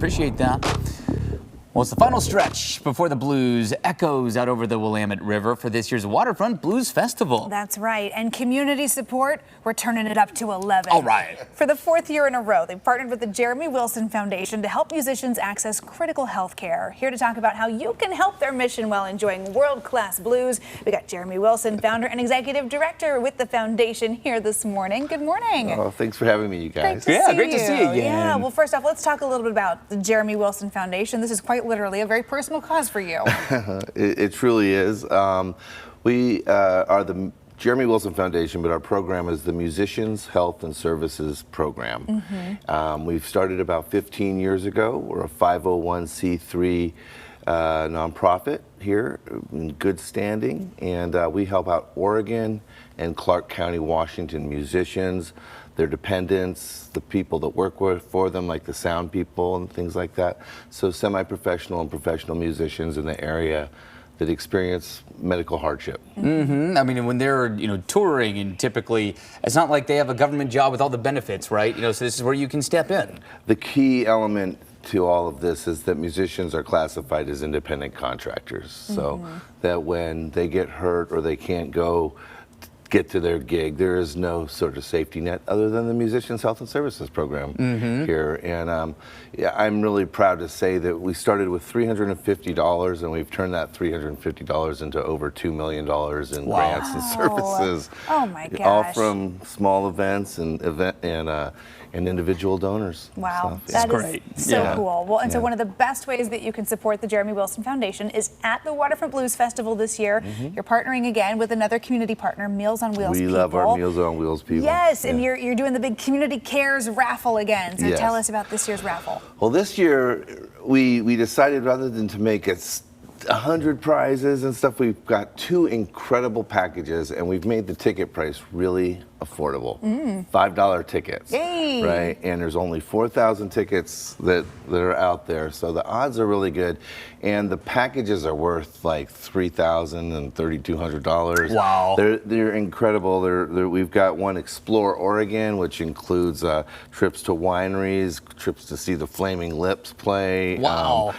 Appreciate that. Well, it's the final stretch before the blues echoes out over the Willamette River for this year's Waterfront Blues Festival. That's right. And community support, we're turning it up to 11. All right. For the 4th year in a row, they've partnered with the Jeremy Wilson Foundation to help musicians access critical health care. Here to talk about how you can help their mission while enjoying world-class blues, we got Jeremy Wilson, founder and executive director with the foundation here this morning. Good morning. Oh, thanks for having me, you guys. Great to see you again. Yeah, well, first off, let's talk a little bit about the Jeremy Wilson Foundation. This is quite literally a very personal cause for you. It truly is. We are the Jeremy Wilson Foundation, but our program is the Musicians Health and Services Program. We've started about 15 years ago. We're a 501c3 nonprofit here in good standing, and we help out Oregon and Clark County, Washington musicians, their dependents, the people that work for them, like the sound people and things like that. So semi-professional and professional musicians in the area that experience medical hardship. I mean, when they're touring, and typically it's not like they have a government job with all the benefits, right? So this is where you can step in. The key element to all of this is that musicians are classified as independent contractors. So that when they get hurt or they can't get to their gig, there is no sort of safety net other than the Musicians Health and Services Program here. And yeah, I'm really proud to say that we started with $350 and we've turned that $350 into over $2 million in grants and services. Oh my gosh. All from small events and individual donors. Wow, So, that is great. so cool. Well, and so one of the best ways that you can support the Jeremy Wilson Foundation is at the Waterfront Blues Festival this year. You're partnering again with another community partner, Meals on Wheels we people. love our Meals on Wheels people. Yes, and you're doing the big Community Cares raffle again. So Yes. tell us about this year's raffle. Well, this year we decided rather than to make it 100 prizes and stuff, we've got 2 incredible packages, and we've made the ticket price really affordable. $5 tickets. Yay. Right? And there's only 4,000 tickets that are out there, so the odds are really good. And the packages are worth like $3,000 and $3,200. Wow. They're incredible. We've got one Explore Oregon, which includes trips to wineries, trips to see the Flaming Lips play. Wow.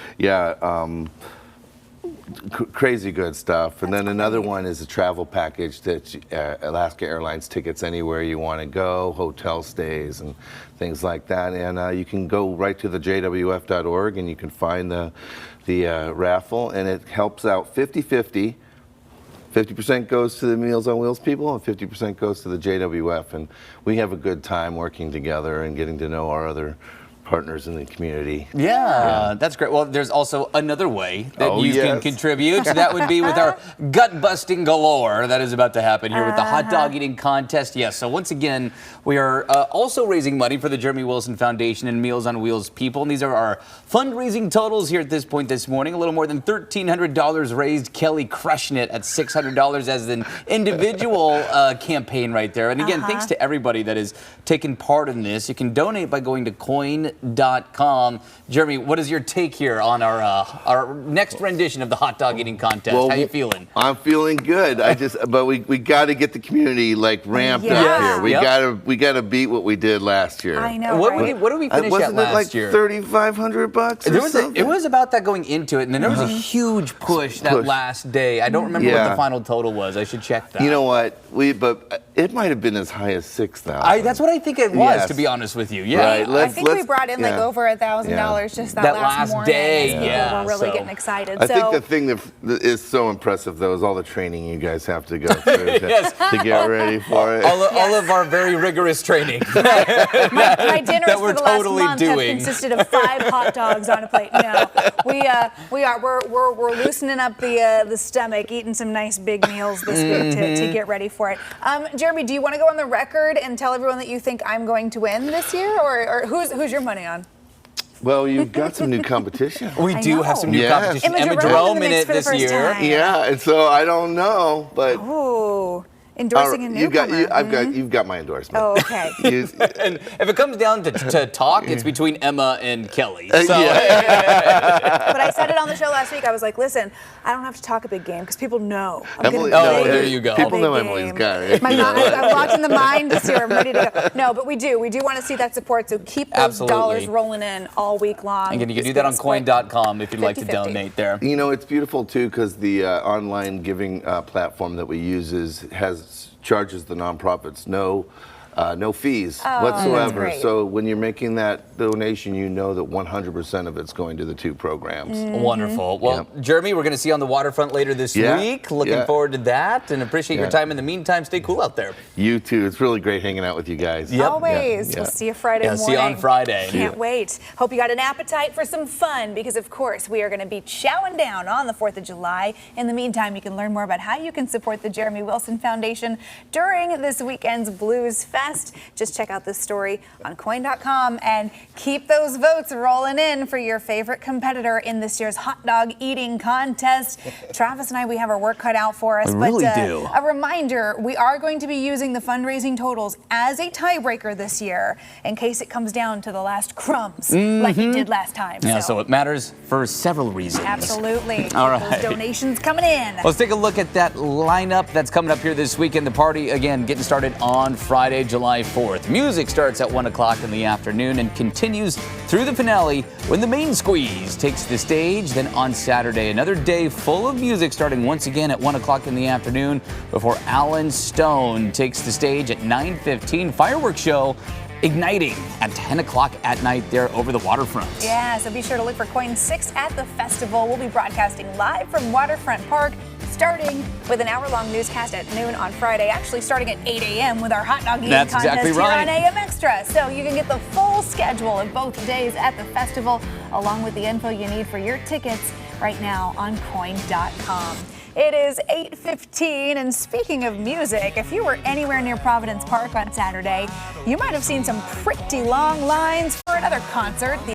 Crazy good stuff. And then another one is a travel package that Alaska Airlines tickets anywhere you want to go, hotel stays and things like that. And you can go right to the jwf.org and you can find the raffle, and it helps out 50-50. 50% goes to the Meals on Wheels people and 50% goes to the JWF. And we have a good time working together and getting to know our other partners in the community. Yeah, that's great. Well, there's also another way that you can yes. contribute. That would be with our gut-busting galore that is about to happen here with the hot dog eating contest. Yes, so once again, we are also raising money for the Jeremy Wilson Foundation and Meals on Wheels people. And these are our fundraising totals here at this point this morning. A little more than $1,300 raised. Kelly crushing it at $600 as an individual campaign right there. And again, thanks to everybody that has taken part in this. You can donate by going to coin.com. Jeremy, what is your take here on our next rendition of the hot dog eating contest? Well, how you feeling? I'm feeling good. But we got to get the community like ramped up here. We got to beat what we did last year. I know. What right? did we finish at Wasn't last it like year? $3,500 It was about that going into it, and then there was a huge push that last day. I don't remember what the final total was. I should check that. You know what? But it might have been as high as $6,000. That's what I think it was, to be honest with you. Yeah. Right. I think we brought in like over $1,000 just that last morning. day. People were really getting excited. I think the thing that is so impressive, though, is all the training you guys have to go through to get ready for it. All of our very rigorous training. My dinners that for we're the totally last month doing. have consisted of 5 hot dogs on a plate. No, we're loosening up the stomach, eating some nice big meals this week to get ready for it. Jeremy, do you want to go on the record and tell everyone that you think I'm going to win this year, or who's your money on? Well, you've got some new competition. We do have some new competition. Emma Emma Jerome Jerome in it this year. time. Yeah, and so I don't know, but Ooh. Endorsing a newcomer. You've got my endorsement. Oh, okay. And if it comes down to talk, it's between Emma and Kelly. So. But I said it on the show last week. I was like, listen, I don't have to talk a big game because people know. There you go. People know Emily's guy. I'm watching the mind just here. I'm ready to go. No, but we do. We do want to see that support. So keep those dollars rolling in all week long. And you can do that on coin.com if you'd like to donate there. You know, it's beautiful too because the online giving platform that we use charges the nonprofits no fees whatsoever. So when you're making that donation, you know that 100% of it's going to the two programs. Wonderful. Well, Jeremy, we're going to see you on the waterfront later this week. Looking forward to that and appreciate your time. In the meantime, stay cool out there. You too. It's really great hanging out with you guys. Always. We'll see you Friday morning. See you on Friday. Can't wait. Hope you got an appetite for some fun because, of course, we are going to be chowing down on the 4th of July. In the meantime, you can learn more about how you can support the Jeremy Wilson Foundation during this weekend's Blues Fest. Just check out this story on coin.com and keep those votes rolling in for your favorite competitor in this year's hot dog eating contest. Travis and I, we have our work cut out for us. We really do. A reminder, we are going to be using the fundraising totals as a tiebreaker this year in case it comes down to the last crumbs like it did last time. Yeah, so it matters for several reasons. Absolutely. All right. Those donations coming in. Let's take a look at that lineup that's coming up here this weekend. The party, again, getting started on Friday, July 4th. Music starts at 1 o'clock in the afternoon and continues through the finale when the main squeeze takes the stage. Then on Saturday, another day full of music starting once again at 1 o'clock in the afternoon before Alan Stone takes the stage at 9:15. Fireworks show igniting at 10 o'clock at night there over the waterfront. Yeah, so be sure to look for Coin 6 at the festival. We'll be broadcasting live from Waterfront Park, starting with an hour-long newscast at noon on Friday, actually starting at 8 a.m. with our hot dog eating contest here on AM Extra. So you can get the full schedule of both days at the festival, along with the info you need for your tickets right now on coin.com. It is 8:15, and speaking of music, if you were anywhere near Providence Park on Saturday, you might have seen some pretty long lines for another concert.